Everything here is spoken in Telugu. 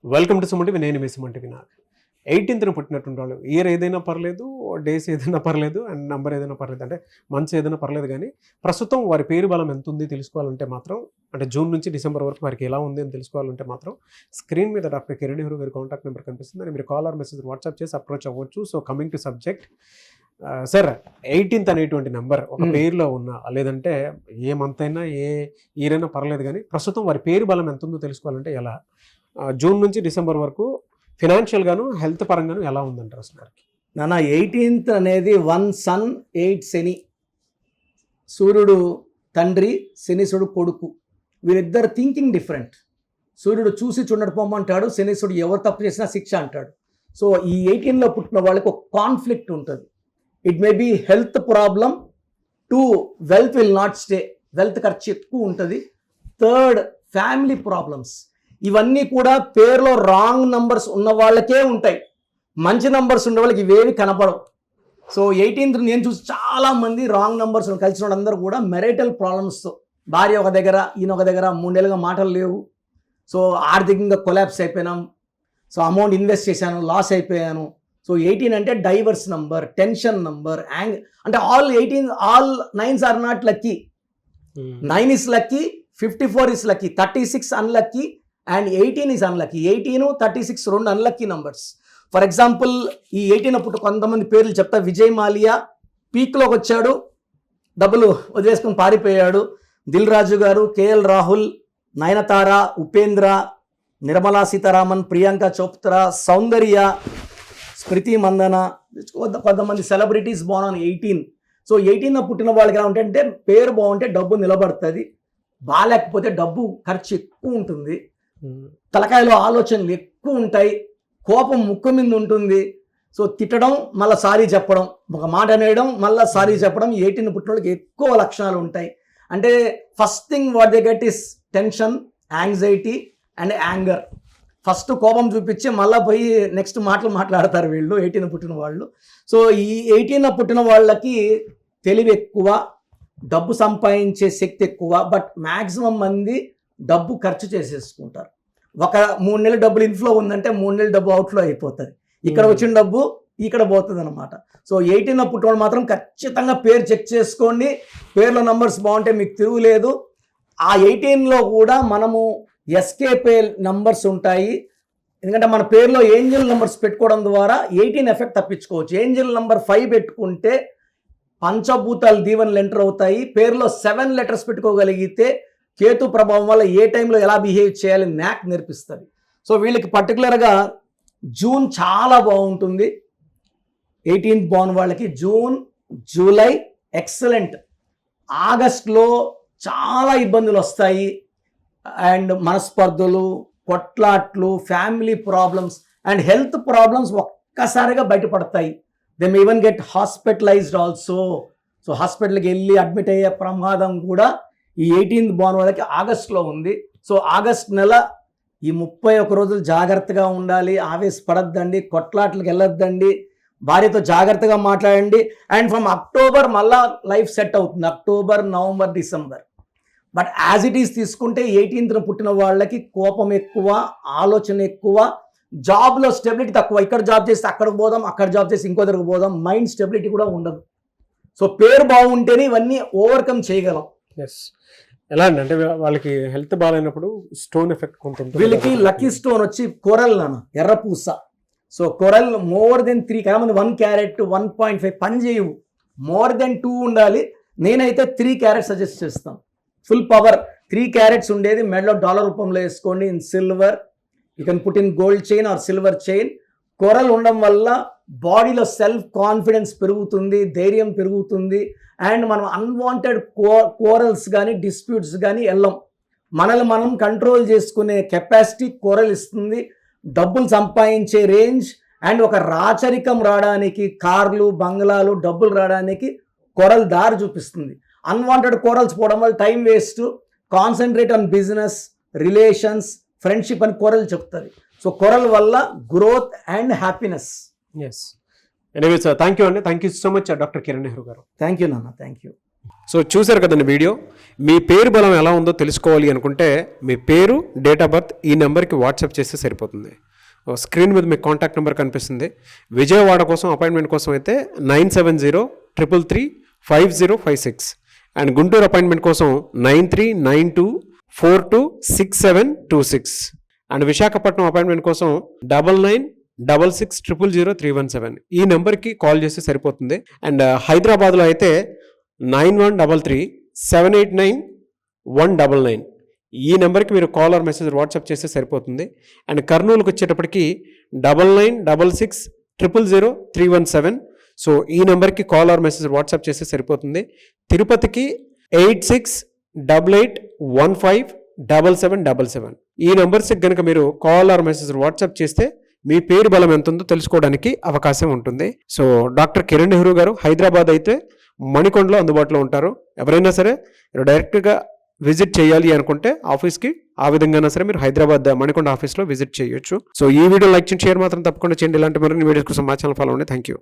Welcome to Suman TV. నేను మీ సుమన్ టీవీ. నాకు 18th పుట్టినటువంటి వాళ్ళు ఇయర్ ఏదైనా పర్లేదు, డేస్ ఏదైనా పర్లేదు, అండ్ నెంబర్ ఏదైనా పర్లేదు, అంటే మంత్స్ ఏదైనా పర్లేదు, కానీ ప్రస్తుతం వారి పేరు బలం ఎంత ఉంది తెలుసుకోవాలంటే మాత్రం, అంటే జూన్ నుంచి డిసెంబర్ వరకు వారికి ఎలా ఉంది అని తెలుసుకోవాలంటే మాత్రం స్క్రీన్ మీద డాక్టర్ కిరణ్ నెహ్రూ గారి కాంటాక్ట్ నెంబర్ కనిపిస్తుంది. అని మీరు కాల్ ఆర్ మెసేజ్ వాట్సాప్ చేసి అప్రోచ్ అవ్వచ్చు. So coming to subject, sir 18th అనేటువంటి నెంబర్ ఒక పేరులో ఉన్న, లేదంటే ఏ మంత్ అయినా ఏ ఇయర్ అయినా పర్లేదు, కానీ ప్రస్తుతం వారి పేరు బలం ఎంత ఉందో తెలుసుకోవాలంటే ఎలా? జూన్ నుంచి డిసెంబర్ వరకు ఫినాన్షియల్ గాను హెల్త్ పరంగాను ఎలా ఉందంటారు అసలు గారికి? నాన్న 18th అనేది 1 సన్ 8 శని. సూర్యుడు తండ్రి, శనీశ్వరుడు కొడుకు. వీరిద్దరు థింకింగ్ డిఫరెంట్. సూర్యుడు చూసి చూడడు పొమ్మంటాడు, శనీశ్వరుడు ఎవరు తప్పు చేసినా శిక్ష అంటాడు. సో ఈ 18లో పుట్టిన వాళ్ళకి ఒక కాన్ఫ్లిక్ట్ ఉంటుంది. It may be health problem, 2 wealth will not stay, wealth ఖర్చు ఎక్కువ ఉంటుంది, 3 ఫ్యామిలీ ప్రాబ్లమ్స్. ఇవన్నీ కూడా పేరులో రాంగ్ నంబర్స్ ఉన్న వాళ్ళకే ఉంటాయి. మంచి నంబర్స్ ఉన్న వాళ్ళకి ఇవేవి కనపడవు. సో 18th నేను చూసి చాలా మంది రాంగ్ నంబర్స్ కలిసిన వాళ్ళందరూ కూడా మెరైటల్ ప్రాబ్లమ్స్తో, భార్య ఒక దగ్గర, ఈయన ఒక దగ్గర, 3 నెలలుగా మాటలు లేవు. సో ఆర్థికంగా కొలాప్స్ అయిపోయినాం. సో అమౌంట్ ఇన్వెస్ట్ చేశాను, లాస్ అయిపోయాను. సో 18 అంటే డైవర్స్ నంబర్, టెన్షన్ నంబర్, అంటే all 9s are not lucky. 9 is lucky, 54 is lucky, 36 unlucky and 18 is unlucky. 18, 36 రెండు అన్లక్కీ నంబర్స్. ఫర్ ఎగ్జాంపుల్ ఈ 18 అప్పుడు కొంతమంది పేర్లు చెప్తా. విజయ్ మాలియా పీక్లోకి వచ్చాడు, డబ్బులు వదిలేసుకుని పారిపోయాడు. దిల్ రాజు గారు, కేఎల్ రాహుల్, నయనతార, ఉపేంద్ర, నిర్మలా సీతారామన్, ప్రియాంక చోప్రా, సౌందర్య, స్మృతి మందన, కొంతమంది సెలబ్రిటీస్ బాగున్నాను 18. సో 18 పుట్టిన వాళ్ళకి ఎలా ఉంటే పేరు బాగుంటే డబ్బు నిలబడుతుంది, బాగాలేకపోతే డబ్బు ఖర్చు ఎక్కువ ఉంటుంది, తలకాయలో ఆలోచనలు ఎక్కువ ఉంటాయి, కోపం ముక్కు మీద ఉంటుంది. సో తిట్టడం, మళ్ళీ సారీ చెప్పడం, ఒక మాట అనేయడం, మళ్ళీ సారీ చెప్పడం, 18 పుట్టిన వాళ్ళకి ఎక్కువ లక్షణాలు ఉంటాయి. అంటే first thing what they get is tension, anxiety and anger. First కోపం చూపించి మళ్ళీ పోయి నెక్స్ట్ మాటలు మాట్లాడతారు వీళ్ళు 18 పుట్టిన వాళ్ళు. సో ఈ 18 పుట్టిన వాళ్ళకి తెలివి ఎక్కువ, డబ్బు సంపాదించే శక్తి ఎక్కువ, బట్ మ్యాక్సిమం మంది డబ్బు ఖర్చు చేసేసుకుంటారు. ఒక 3 నెలలు డబ్బులు ఇన్ఫ్లో ఉందంటే 3 నెలలు డబ్బు అవుట్ఫ్లో అయిపోతుంది. ఇక్కడ వచ్చిన డబ్బు ఇక్కడ పోతుంది అనమాట. సో 18 పుట్టినవాళ్ళు మాత్రం ఖచ్చితంగా పేరు చెక్ చేసుకోండి. పేర్లో నంబర్స్ బాగుంటే మీకు తిరుగులేదు. ఆ 18లో కూడా మనము ఎస్కేప్ నంబర్స్ ఉంటాయి. ఎందుకంటే మన పేరులో ఏంజల్ నంబర్స్ పెట్టుకోవడం ద్వారా 18 ఎఫెక్ట్ తప్పించుకోవచ్చు. ఏంజల్ నంబర్ 5 పెట్టుకుంటే పంచభూతాలు దీవెనలు ఎంటర్ అవుతాయి. పేరులో 7 లెటర్స్ పెట్టుకోగలిగితే కేతు ప్రభావం వల్ల ఏ టైంలో ఎలా బిహేవ్ చేయాలి న్యాక్ నేర్పిస్తుంది. సో వీళ్ళకి పర్టికులర్గా జూన్ చాలా బాగుంటుంది. 18th బాన్ వాళ్ళకి జూన్, జూలై ఎక్సలెంట్. ఆగస్ట్లో చాలా ఇబ్బందులు వస్తాయి, అండ్ మనస్పర్ధలు, కొట్లాట్లు, family problems and health problems ఒక్కసారిగా బయటపడతాయి. They may even get hospitalised also. So హాస్పిటల్కి వెళ్ళి అడ్మిట్ అయ్యే ప్రమాదం కూడా ఈ 18th బాన్ వాళ్ళకి ఆగస్ట్లో ఉంది. సో ఆగస్ట్ నెల ఈ 31 రోజులు జాగ్రత్తగా ఉండాలి, ఆవేశపడద్దండి, కొట్లాట్లకు వెళ్ళొద్దండి, భార్యతో జాగ్రత్తగా మాట్లాడండి. అండ్ ఫ్రమ్ అక్టోబర్ మళ్ళా లైఫ్ సెట్ అవుతుంది, October, November, December. But as it is తీసుకుంటే 18th పుట్టిన వాళ్ళకి కోపం ఎక్కువ, ఆలోచన ఎక్కువ, జాబ్లో స్టెబిలిటీ తక్కువ. ఇక్కడ జాబ్ చేస్తే అక్కడికి పోదాం, అక్కడ జాబ్ చేసి ఇంకో దగ్గరకు పోదాం, మైండ్ స్టెబిలిటీ కూడా ఉండదు. సో పేరు బాగుంటేనే ఇవన్నీ ఓవర్కమ్ చేయగలం. ఎస్, ఎలా అంటే వాళ్ళకి హెల్త్ బాగాలేనప్పుడు స్టోన్ ఎఫెక్ట్ కొంత. వీళ్ళకి లక్కీ స్టోన్ వచ్చి కొరల్ నాన్న, ఎర్రపూస. సో కొరల్ మోర్ దెన్ 3, కొంతమంది 1 క్యారెట్, 1.5 పని చేయవు, మోర్ దెన్ 2 ఉండాలి. నేనైతే 3 క్యారెట్ సజెస్ట్ చేస్తాను. ఫుల్ పవర్ 3 క్యారెట్స్ ఉండేది మెడలో డాలర్ రూపంలో వేసుకోండి. In silver, you can put in gold chain are silver chain. Coral ఉండడం వల్ల బాడీలో సెల్ఫ్ కాన్ఫిడెన్స్ పెరుగుతుంది, ధైర్యం పెరుగుతుంది, అండ్ మనం అన్వాంటెడ్ కోరల్స్ కానీ డిస్ప్యూట్స్ కానీ వెళ్ళం. మనల్ని మనం కంట్రోల్ చేసుకునే కెపాసిటీ కోరల్ ఇస్తుంది. డబ్బులు సంపాదించే రేంజ్ అండ్ ఒక రాచరికం రావడానికి, కార్లు, బంగ్లాలు, డబ్బులు రావడానికి కోరల్ దారి చూపిస్తుంది. అన్వాంటెడ్ కోరల్స్ పోవడం వల్ల time waste, concentrate on business, relations, friendship అని కోరల్ చెప్తుంది. సో కోరల్ వల్ల growth and happiness. Yes, anyway sir, thank you అండి. Thank you so much doctor Kiran Nehru గారు. థ్యాంక్ యూ నాన్న, థ్యాంక్ యూ. సో చూశారు కదండి వీడియో. మీ పేరు బలం ఎలా ఉందో తెలుసుకోవాలి అనుకుంటే మీ పేరు, డేట్ ఆఫ్ బర్త్ ఈ నెంబర్కి వాట్సాప్ చేస్తే సరిపోతుంది. స్క్రీన్ మీద మీకు కాంటాక్ట్ నెంబర్ కనిపిస్తుంది. విజయవాడ కోసం అపాయింట్మెంట్ కోసం అయితే 9703335056 అండ్ గుంటూరు అపాయింట్మెంట్ కోసం 9392426726 అండ్ విశాఖపట్నం అపాయింట్మెంట్ కోసం 9966600317 ఈ నెంబర్కి కాల్ చేస్తే సరిపోతుంది. అండ్ హైదరాబాద్లో అయితే 9133789199 ఈ నెంబర్కి మీరు కాల్ ఆర్ మెసేజ్ వాట్సాప్ చేస్తే సరిపోతుంది. అండ్ కర్నూలుకి వచ్చేటప్పటికి 9966000317 సో ఈ నెంబర్కి కాల్ ఆర్ మెసేజ్ వాట్సాప్ చేస్తే సరిపోతుంది. తిరుపతికి 8688157777 ఈ నెంబర్స్కి కనుక మీరు కాల్ ఆర్ మెసేజ్ వాట్సాప్ చేస్తే మీ పేరు బలం ఎంత ఉందో తెలుసుకోవడానికి అవకాశం ఉంటుంది. సో డాక్టర్ కిరణ్ నెహ్రూ గారు హైదరాబాద్ అయితే మణికొండలో అందుబాటులో ఉంటారు. ఎవరైనా సరే డైరెక్ట్గా విజిట్ చేయాలి అనుకుంటే ఆఫీస్కి ఆ విధంగా సరే మీరు హైదరాబాద్ మణికొండ ఆఫీస్లో విజిట్ చేయొచ్చు. సో ఈ వీడియో లైక్ చేయండి, షేర్ మాత్రం తప్పకుండా చేయండి. ఇలాంటి మరిన్ని వీడియోస్ కోసం మా ఛానల్ ఫాలో అవ్వండి. Thank you.